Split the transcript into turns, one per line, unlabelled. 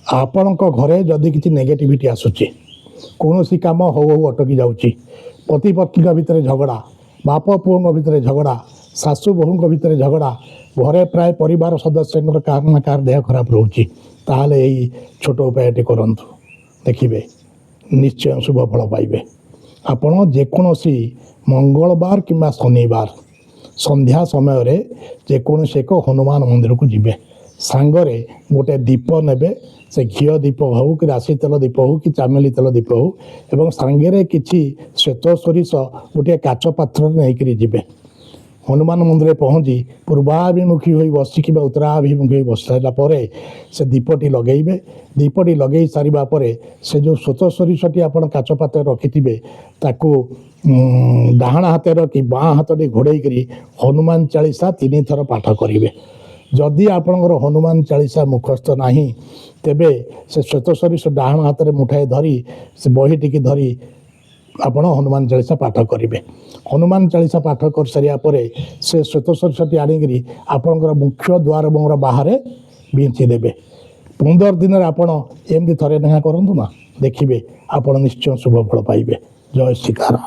ଆପଣଙ୍କ ଘରେ ଯଦି କିଛି ନେଗେଟିଭିଟି ଆସୁଛି, କୌଣସି କାମ ହଉ ହଉ ଅଟକି ଯାଉଛି, ପତି ପତ୍ନୀଙ୍କ ଭିତରେ ଝଗଡ଼ା, ବାପ ପୁଅଙ୍କ ଭିତରେ ଝଗଡ଼ା, ଶାଶୁ ବୋହୂଙ୍କ ଭିତରେ ଝଗଡ଼ା, ଘରେ ପ୍ରାୟ ପରିବାର ସଦସ୍ୟଙ୍କର କାହାର ନା କାହାର ଦେହ ଖରାପ ରହୁଛି, ତାହେଲେ ଏଇ ଛୋଟ ଉପାୟଟି କରନ୍ତୁ, ଦେଖିବେ ନିଶ୍ଚୟ ଶୁଭ ଫଳ ପାଇବେ। ଆପଣ ଯେକୌଣସି ମଙ୍ଗଳବାର କିମ୍ବା ଶନିବାର ସନ୍ଧ୍ୟା ସମୟରେ ଯେକୌଣସି ଏକ ହନୁମାନ ମନ୍ଦିରକୁ ଯିବେ, ସାଙ୍ଗରେ ଗୋଟେ ଦୀପ ନେବେ, ସେ ଘିଅ ଦୀପ ହେଉ କି ରାଶି ତେଲ ଦୀପ ହେଉ କି ଚାମେଲି ତେଲ ଦୀପ ହେଉ, ଏବଂ ସାଙ୍ଗରେ କିଛି ଶ୍ଵେତ ସୋରିଷ ଗୋଟିଏ କାଚ ପାତ୍ରରେ ନେଇକରି ଯିବେ। ହନୁମାନ ମନ୍ଦିରରେ ପହଞ୍ଚି ପୂର୍ବାଭିମୁଖୀ ହୋଇ ବସି କିମ୍ବା ଉତ୍ତରାଭିମୁଖୀ ହୋଇ ବସି ସାରିଲା ପରେ ସେ ଦୀପଟି ଲଗେଇବେ। ଦୀପଟି ଲଗେଇ ସାରିବା ପରେ ସେ ଯେଉଁ ଶ୍ଵେତ ସୋରିଷଟି ଆପଣ କାଚ ପାତ୍ରରେ ରଖିଥିବେ ତାକୁ ଡାହାଣ ହାତର କି ବାଁ ହାତଟି ଘୋଡ଼େଇକରି ହନୁମାନ ଚାଳିଶା 3 ଥର ପାଠ କରିବେ। ଯଦି ଆପଣଙ୍କର ହନୁମାନ ଚାଳିଶା ମୁଖସ୍ଥ ନାହିଁ, ତେବେ ସେ ଶ୍ଵେତ ସୋରିଷ ଡାହାଣ ହାତରେ ମୁଠାଏ ଧରି ସେ ବହିଟିକି ଧରି ଆପଣ ହନୁମାନ ଚାଳିଶା ପାଠ କରିବେ। ହନୁମାନ ଚାଳିଶା ପାଠ କରିସାରିବା ପରେ ସେ ଶ୍ଵେତ ସୋରିଷଟି ଆଣିକରି ଆପଣଙ୍କର ମୁଖ୍ୟ ଦ୍ୱାର ବନ୍ଧର ବାହାରେ ବିଞ୍ଚି ଦେବେ। 15 ଦିନରେ ଆପଣ ଏମିତି ଥରେ ଲେଖା କରନ୍ତୁ ନା, ଦେଖିବେ ଆପଣ ନିଶ୍ଚୟ ଶୁଭ ଫଳ ପାଇବେ। ଜୟ ଶ୍ରୀରାମ।